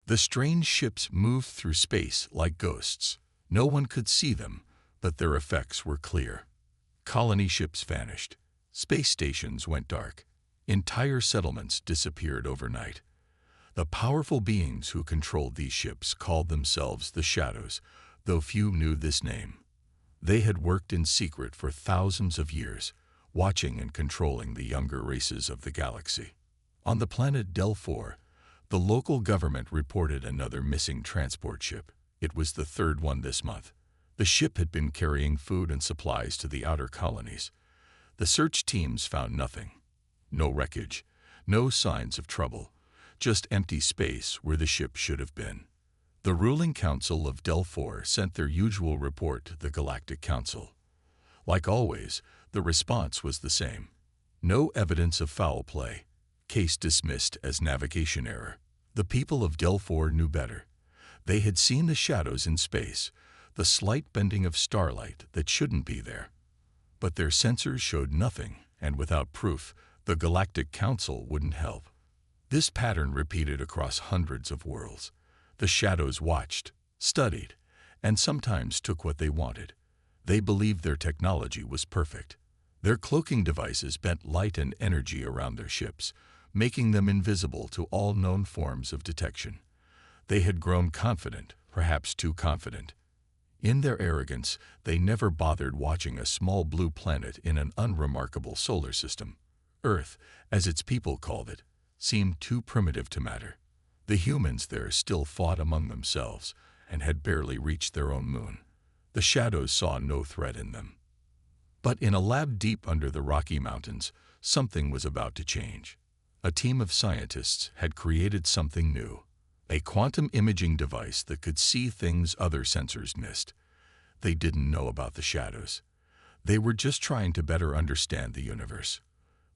The strange ships moved through space like ghosts. No one could see them, but their effects were clear. Colony ships vanished. Space stations went dark. Entire settlements disappeared overnight. The powerful beings who controlled these ships called themselves the Shadows, though few knew this name. They had worked in secret for thousands of years, watching and controlling the younger races of the galaxy. On the planet Del 4, the local government reported another missing transport ship. It was the third one this month. The ship had been carrying food and supplies to the outer colonies. The search teams found nothing. No wreckage, no signs of trouble, just empty space where the ship should have been. The ruling council of Del 4 sent their usual report to the Galactic Council. Like always, the response was the same. No evidence of foul play. Case dismissed as navigation error. The people of Del 4 knew better. They had seen the shadows in space, the slight bending of starlight that shouldn't be there. But their sensors showed nothing, and without proof, the Galactic Council wouldn't help. This pattern repeated across hundreds of worlds. The shadows watched, studied, and sometimes took what they wanted. They believed their technology was perfect. Their cloaking devices bent light and energy around their ships, making them invisible to all known forms of detection. They had grown confident, perhaps too confident. In their arrogance, they never bothered watching a small blue planet in an unremarkable solar system. Earth, as its people called it, seemed too primitive to matter. The humans there still fought among themselves and had barely reached their own moon. The shadows saw no threat in them. But in a lab deep under the Rocky Mountains, something was about to change. A team of scientists had created something new, a quantum imaging device that could see things other sensors missed. They didn't know about the shadows. They were just trying to better understand the universe.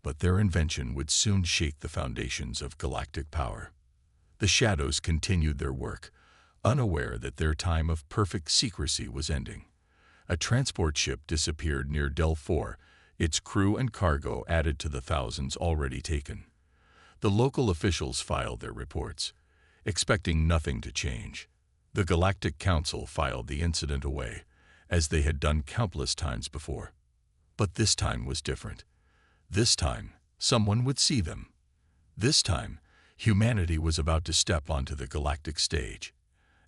But their invention would soon shake the foundations of galactic power. The shadows continued their work, unaware that their time of perfect secrecy was ending. A transport ship disappeared near Del 4, its crew and cargo added to the thousands already taken. The local officials filed their reports, expecting nothing to change. The Galactic Council filed the incident away, as they had done countless times before. But this time was different. This time, someone would see them. This time, humanity was about to step onto the galactic stage,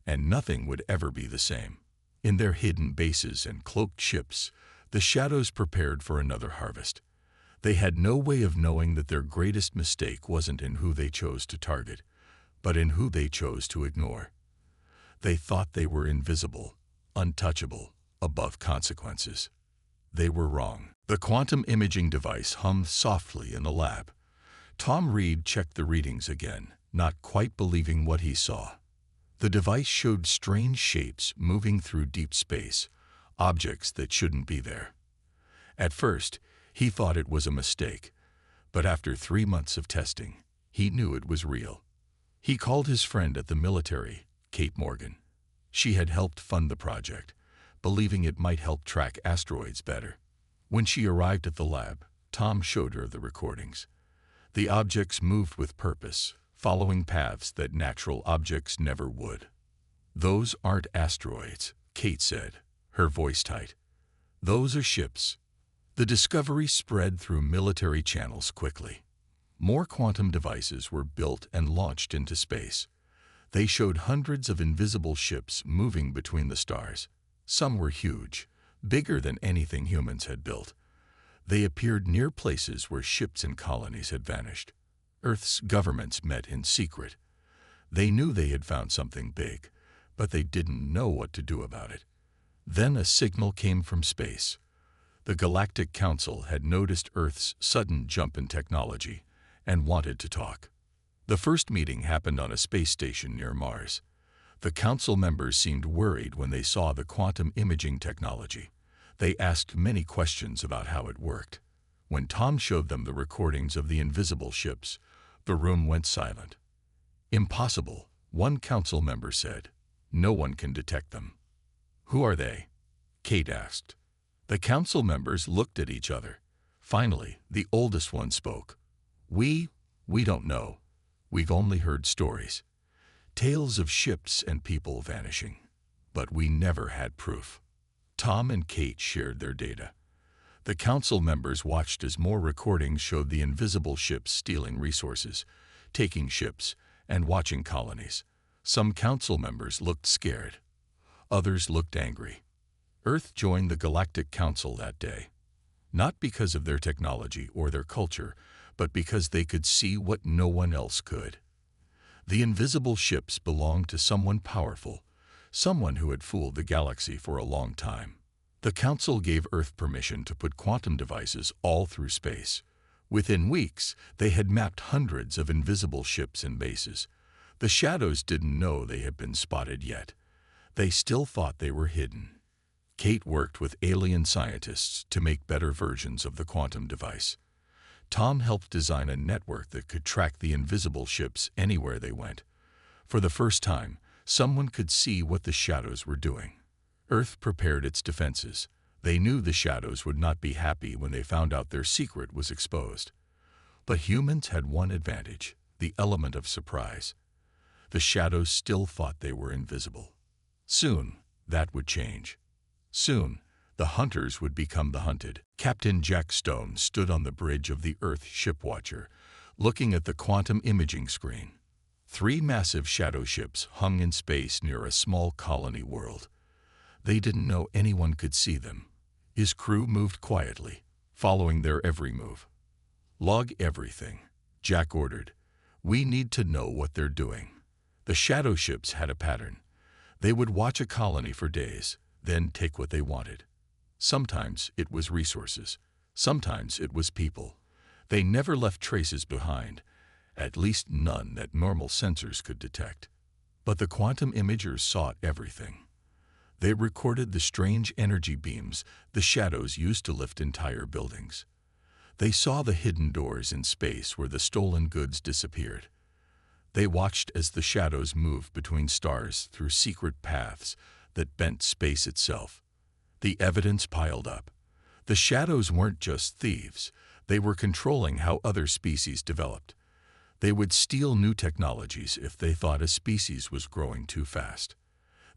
and nothing would ever be the same. In their hidden bases and cloaked ships, the shadows prepared for another harvest. They had no way of knowing that their greatest mistake wasn't in who they chose to target, but in who they chose to ignore. They thought they were invisible, untouchable, above consequences. They were wrong. The quantum imaging device hummed softly in the lab. Tom Reed checked the readings again, not quite believing what he saw. The device showed strange shapes moving through deep space, objects that shouldn't be there. At first, he thought it was a mistake, but after 3 months of testing, he knew it was real. He called his friend at the military, Kate Morgan. She had helped fund the project, believing it might help track asteroids better. When she arrived at the lab, Tom showed her the recordings. The objects moved with purpose, following paths that natural objects never would. "Those aren't asteroids," Kate said, her voice tight. "Those are ships." The discovery spread through military channels quickly. More quantum devices were built and launched into space. They showed hundreds of invisible ships moving between the stars. Some were huge, bigger than anything humans had built. They appeared near places where ships and colonies had vanished. Earth's governments met in secret. They knew they had found something big, but they didn't know what to do about it. Then a signal came from space. The Galactic Council had noticed Earth's sudden jump in technology and wanted to talk. The first meeting happened on a space station near Mars. The council members seemed worried when they saw the quantum imaging technology. They asked many questions about how it worked. When Tom showed them the recordings of the invisible ships, the room went silent. "Impossible," one council member said. "No one can detect them." "Who are they?" Kate asked. The council members looked at each other. Finally, the oldest one spoke. We don't know. We've only heard stories." Tales of ships and people vanishing. But we never had proof. Tom and Kate shared their data. The council members watched as more recordings showed the invisible ships stealing resources, taking ships, and watching colonies. Some council members looked scared. Others looked angry. Earth joined the Galactic Council that day, not because of their technology or their culture, but because they could see what no one else could. The invisible ships belonged to someone powerful, someone who had fooled the galaxy for a long time. The Council gave Earth permission to put quantum devices all through space. Within weeks, they had mapped hundreds of invisible ships and bases. The Shadows didn't know they had been spotted yet. They still thought they were hidden. Kate worked with alien scientists to make better versions of the quantum device. Tom helped design a network that could track the invisible ships anywhere they went. For the first time, someone could see what the Shadows were doing. Earth prepared its defenses. They knew the Shadows would not be happy when they found out their secret was exposed. But humans had one advantage, the element of surprise. The Shadows still thought they were invisible. Soon, that would change. Soon, the hunters would become the hunted. Captain Jack Stone stood on the bridge of the Earth Shipwatcher, looking at the quantum imaging screen. 3 massive shadow ships hung in space near a small colony world. They didn't know anyone could see them. His crew moved quietly, following their every move. "Log everything," Jack ordered. "We need to know what they're doing." The shadow ships had a pattern. They would watch a colony for days, then take what they wanted. Sometimes it was resources. Sometimes it was people. They never left traces behind, at least none that normal sensors could detect. But the quantum imagers saw everything. They recorded the strange energy beams the Shadows used to lift entire buildings. They saw the hidden doors in space where the stolen goods disappeared. They watched as the Shadows moved between stars through secret paths that bent space itself. The evidence piled up. The Shadows weren't just thieves. They were controlling how other species developed. They would steal new technologies if they thought a species was growing too fast.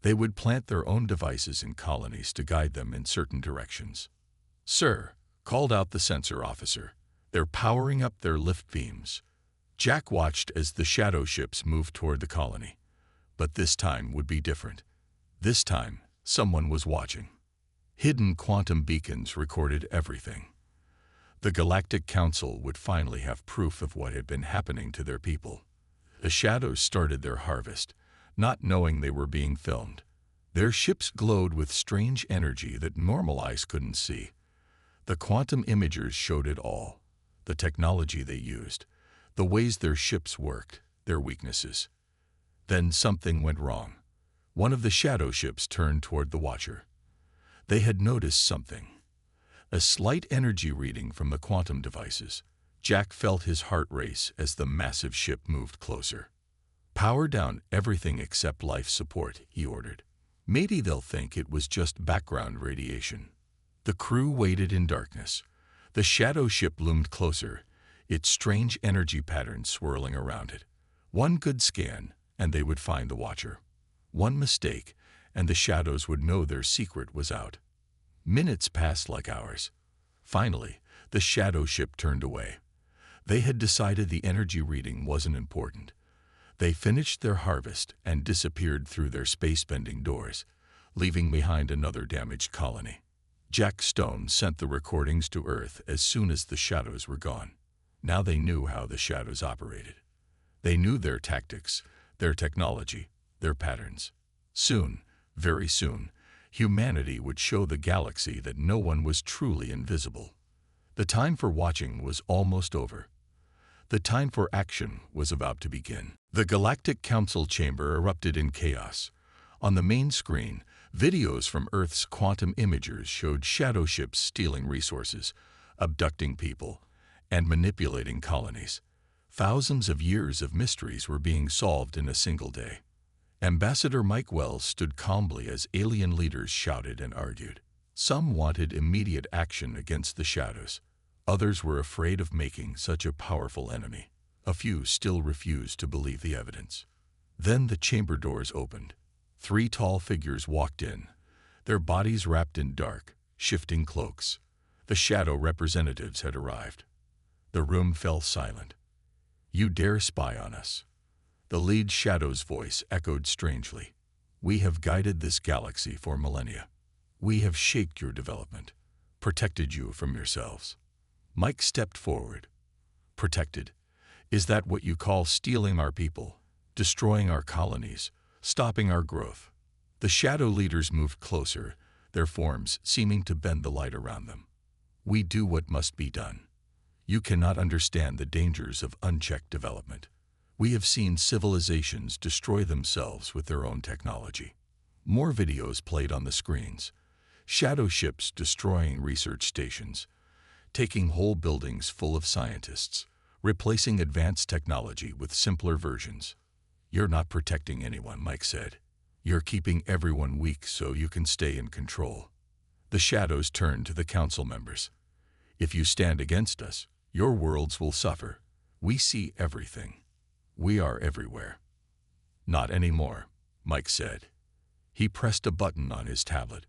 They would plant their own devices in colonies to guide them in certain directions. "Sir," called out the sensor officer, "they're powering up their lift beams." Jack watched as the shadow ships moved toward the colony. But this time would be different. This time, someone was watching. Hidden quantum beacons recorded everything. The Galactic Council would finally have proof of what had been happening to their people. The Shadows started their harvest, not knowing they were being filmed. Their ships glowed with strange energy that normal eyes couldn't see. The quantum imagers showed it all: the technology they used, the ways their ships worked, their weaknesses. Then something went wrong. One of the shadow ships turned toward the Watcher. They had noticed something. A slight energy reading from the quantum devices. Jack felt his heart race as the massive ship moved closer. "Power down everything except life support," he ordered. "Maybe they'll think it was just background radiation." The crew waited in darkness. The shadow ship loomed closer, its strange energy pattern swirling around it. One good scan, and they would find the Watcher. One mistake, and the Shadows would know their secret was out. Minutes passed like hours. Finally, the shadow ship turned away. They had decided the energy reading wasn't important. They finished their harvest and disappeared through their space-bending doors, leaving behind another damaged colony. Jack Stone sent the recordings to Earth as soon as the Shadows were gone. Now they knew how the Shadows operated. They knew their tactics, their technology, their patterns. Soon, very soon, humanity would show the galaxy that no one was truly invisible. The time for watching was almost over. The time for action was about to begin. The Galactic Council chamber erupted in chaos. On the main screen, videos from Earth's quantum imagers showed shadow ships stealing resources, abducting people, and manipulating colonies. Thousands of years of mysteries were being solved in a single day. Ambassador Mike Wells stood calmly as alien leaders shouted and argued. Some wanted immediate action against the Shadows. Others were afraid of making such a powerful enemy. A few still refused to believe the evidence. Then the chamber doors opened. 3 tall figures walked in, their bodies wrapped in dark, shifting cloaks. The shadow representatives had arrived. The room fell silent. "You dare spy on us?" The lead shadow's voice echoed strangely. "We have guided this galaxy for millennia. We have shaped your development, protected you from yourselves." Mike stepped forward. "Protected? Is that what you call stealing our people, destroying our colonies, stopping our growth?" The shadow leaders moved closer, their forms seeming to bend the light around them. "We do what must be done. You cannot understand the dangers of unchecked development. We have seen civilizations destroy themselves with their own technology." More videos played on the screens. Shadow ships destroying research stations, taking whole buildings full of scientists, replacing advanced technology with simpler versions. "You're not protecting anyone," Mike said. "You're keeping everyone weak so you can stay in control." The shadows turned to the council members. "If you stand against us, your worlds will suffer. We see everything. We are everywhere." "Not anymore," Mike said. He pressed a button on his tablet.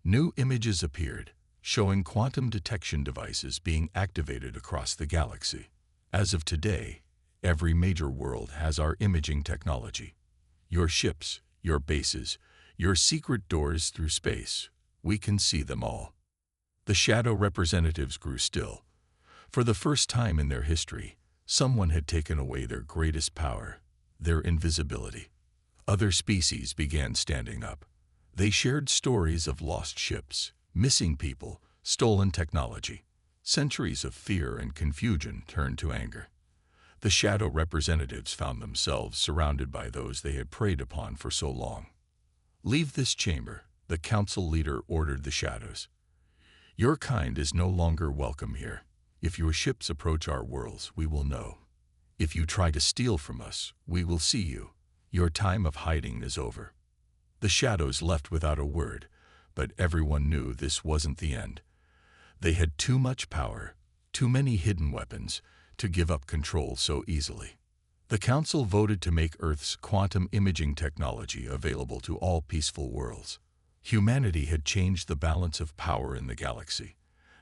New images appeared, showing quantum detection devices being activated across the galaxy. "As of today, every major world has our imaging technology. Your ships, your bases, your secret doors through space, we can see them all." The shadow representatives grew still. For the first time in their history, someone had taken away their greatest power, their invisibility. Other species began standing up. They shared stories of lost ships, missing people, stolen technology. Centuries of fear and confusion turned to anger. The shadow representatives found themselves surrounded by those they had preyed upon for so long. "Leave this chamber," the council leader ordered the shadows. "Your kind is no longer welcome here. If your ships approach our worlds, we will know. If you try to steal from us, we will see you. Your time of hiding is over." The shadows left without a word, but everyone knew this wasn't the end. They had too much power, too many hidden weapons, to give up control so easily. The council voted to make Earth's quantum imaging technology available to all peaceful worlds. Humanity had changed the balance of power in the galaxy.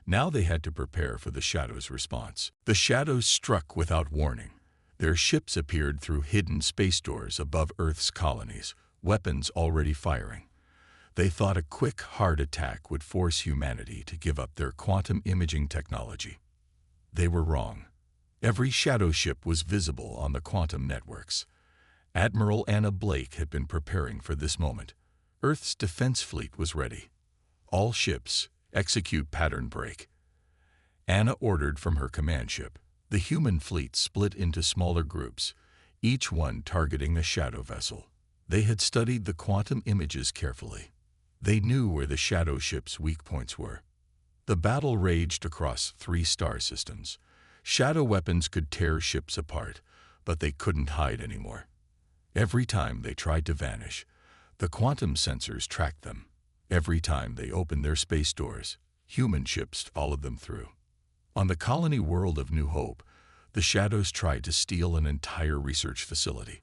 Now they had to prepare for the shadows' response. The shadows struck without warning. Their ships appeared through hidden space doors above Earth's colonies, weapons already firing. They thought a quick, hard attack would force humanity to give up their quantum imaging technology. They were wrong. Every shadow ship was visible on the quantum networks. Admiral Anna Blake had been preparing for this moment. Earth's defense fleet was ready. "All ships, execute pattern break." Anna ordered from her command ship. The human fleet split into smaller groups, each one targeting a shadow vessel. They had studied the quantum images carefully. They knew where the shadow ship's weak points were. The battle raged across 3 star systems. Shadow weapons could tear ships apart, but they couldn't hide anymore. Every time they tried to vanish, the quantum sensors tracked them. Every time they opened their space doors, human ships followed them through. On the colony world of New Hope, the shadows tried to steal an entire research facility.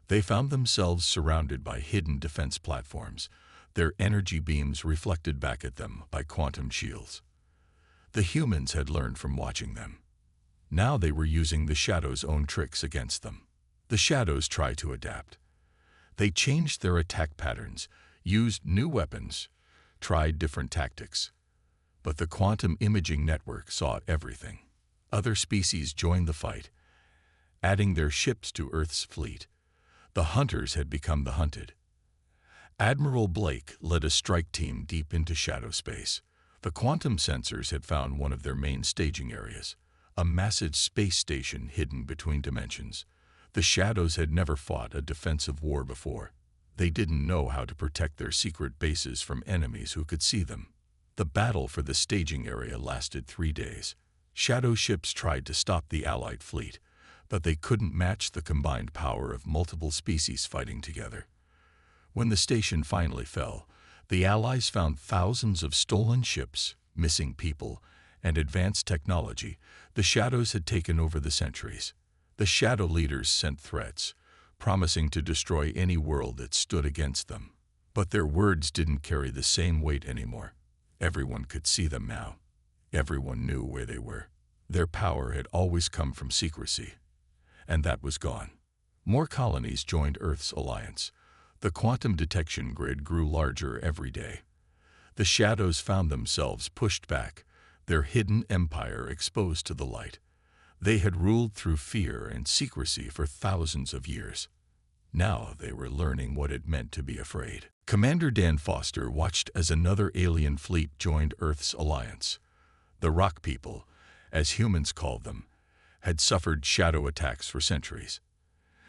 They found themselves surrounded by hidden defense platforms, their energy beams reflected back at them by quantum shields. The humans had learned from watching them. Now they were using the shadows' own tricks against them. The shadows tried to adapt. They changed their attack patterns, used new weapons, tried different tactics. But the quantum imaging network saw everything. Other species joined the fight, adding their ships to Earth's fleet. The hunters had become the hunted. Admiral Blake led a strike team deep into shadow space. The quantum sensors had found one of their main staging areas, a massive space station hidden between dimensions. The shadows had never fought a defensive war before. They didn't know how to protect their secret bases from enemies who could see them. The battle for the staging area lasted 3 days. Shadow ships tried to stop the Allied fleet, but they couldn't match the combined power of multiple species fighting together. When the station finally fell, the Allies found thousands of stolen ships, missing people, and advanced technology the shadows had taken over the centuries. The shadow leaders sent threats. promising to destroy any world that stood against them. But their words didn't carry the same weight anymore. Everyone could see them now. Everyone knew where they were. Their power had always come from secrecy, and that was gone. More colonies joined Earth's alliance. The quantum detection grid grew larger every day. The shadows found themselves pushed back, their hidden empire exposed to the light. They had ruled through fear and secrecy for thousands of years. Now they were learning what it meant to be afraid. Commander Dan Foster watched as another alien fleet joined Earth's alliance. The Rock People, as humans called them, had suffered shadow attacks for centuries.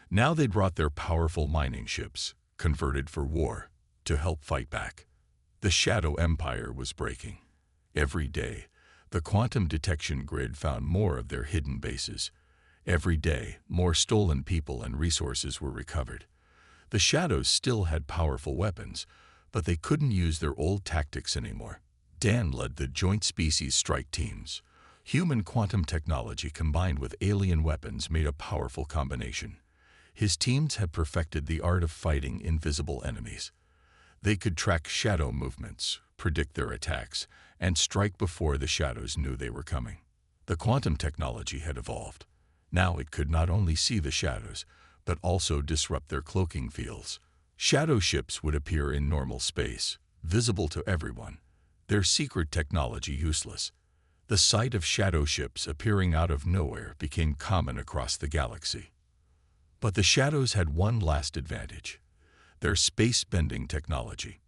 Now they'd brought their powerful mining ships, converted for war, to help fight back. The Shadow Empire was breaking. Every day, the quantum detection grid found more of their hidden bases. Every day, more stolen people and resources were recovered. The Shadows still had powerful weapons, but they couldn't use their old tactics anymore. Dan led the Joint Species Strike Teams. Human quantum technology combined with alien weapons made a powerful combination. His teams had perfected the art of fighting invisible enemies. They could track shadow movements, predict their attacks, and strike before the shadows knew they were coming. The quantum technology had evolved. Now it could not only see the shadows, but also disrupt their cloaking fields. Shadow ships would appear in normal space, visible to everyone, their secret technology useless. The sight of shadow ships appearing out of nowhere became common across the galaxy. But the shadows had one last advantage: their space-bending technology.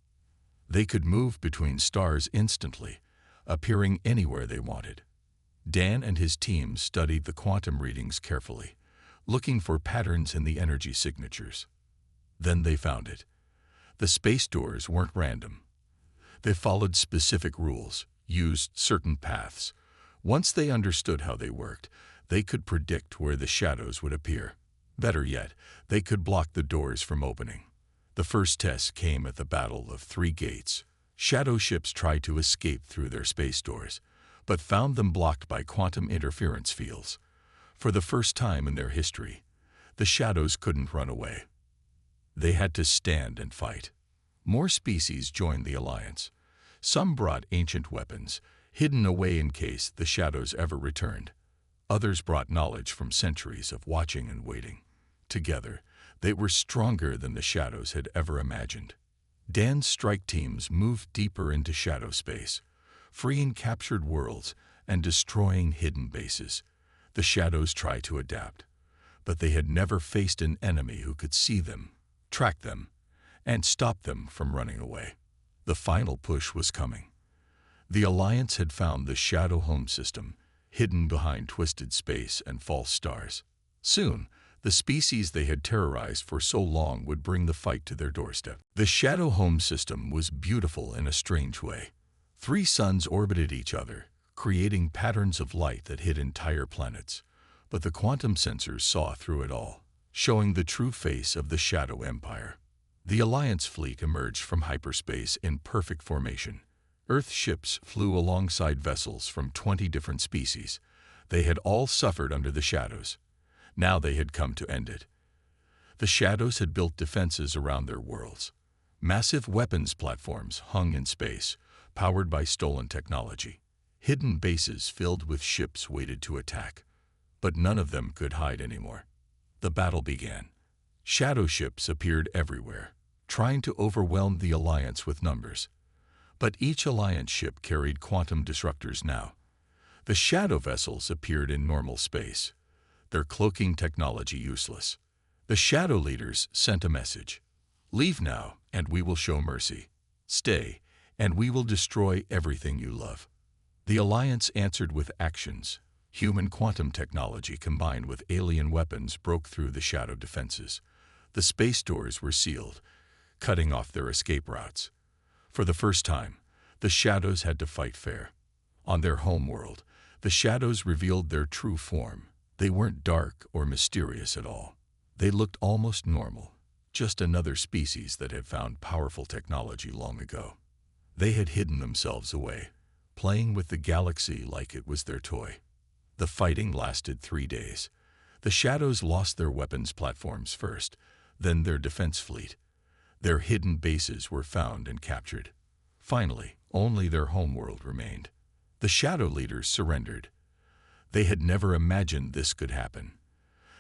They could move between stars instantly, appearing anywhere they wanted. Dan and his team studied the quantum readings carefully, looking for patterns in the energy signatures. Then they found it. The space doors weren't random. They followed specific rules, used certain paths. Once they understood how they worked, they could predict where the shadows would appear. Better yet, they could block the doors from opening. The first test came at the Battle of Three Gates. Shadow ships tried to escape through their space doors, but found them blocked by quantum interference fields. For the first time in their history, the shadows couldn't run away. They had to stand and fight. More species joined the alliance. Some brought ancient weapons, hidden away in case the shadows ever returned. Others brought knowledge from centuries of watching and waiting. Together, they were stronger than the shadows had ever imagined. Dan's strike teams moved deeper into shadow space, freeing captured worlds and destroying hidden bases. The shadows tried to adapt, but they had never faced an enemy who could see them, track them, and stop them from running away. The final push was coming. The Alliance had found the Shadow Home System, hidden behind twisted space and false stars. Soon, the species they had terrorized for so long would bring the fight to their doorstep. The Shadow Home System was beautiful in a strange way. 3 suns orbited each other, creating patterns of light that hid entire planets. But the quantum sensors saw through it all, showing the true face of the Shadow Empire. The Alliance fleet emerged from hyperspace in perfect formation. Earth ships flew alongside vessels from 20 different species. They had all suffered under the shadows. Now they had come to end it. The shadows had built defenses around their worlds. Massive weapons platforms hung in space, powered by stolen technology. Hidden bases filled with ships waited to attack. But none of them could hide anymore. The battle began. Shadow ships appeared everywhere, trying to overwhelm the Alliance with numbers. But each Alliance ship carried quantum disruptors now. The shadow vessels appeared in normal space, their cloaking technology useless. The shadow leaders sent a message: "Leave now, and we will show mercy. Stay, and we will destroy everything you love." The Alliance answered with actions. Human quantum technology combined with alien weapons broke through the shadow defenses. The space doors were sealed, cutting off their escape routes. For the first time, the shadows had to fight fair. On their homeworld, the shadows revealed their true form. They weren't dark or mysterious at all. They looked almost normal, just another species that had found powerful technology long ago. They had hidden themselves away, playing with the galaxy like it was their toy. The fighting lasted 3 days. The Shadows lost their weapons platforms first, then their defense fleet. Their hidden bases were found and captured. Finally, only their homeworld remained. The Shadow leaders surrendered. They had never imagined this could happen.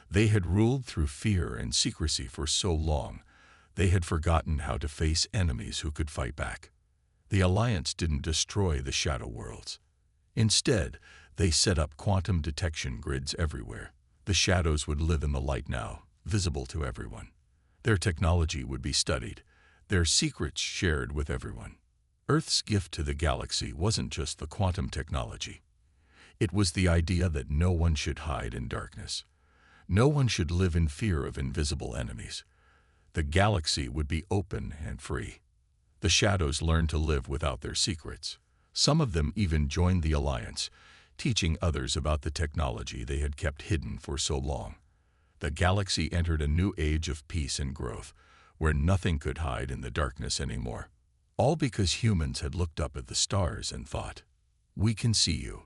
They had ruled through fear and secrecy for so long, they had forgotten how to face enemies who could fight back. The Alliance didn't destroy the Shadow worlds. Instead, they set up quantum detection grids everywhere. The Shadows would live in the light now, visible to everyone. Their technology would be studied, their secrets shared with everyone. Earth's gift to the galaxy wasn't just the quantum technology. It was the idea that no one should hide in darkness. No one should live in fear of invisible enemies. The galaxy would be open and free. The Shadows learned to live without their secrets. Some of them even joined the Alliance, teaching others about the technology they had kept hidden for so long. The galaxy entered a new age of peace and growth, where nothing could hide in the darkness anymore. All because humans had looked up at the stars and thought, "We can see you."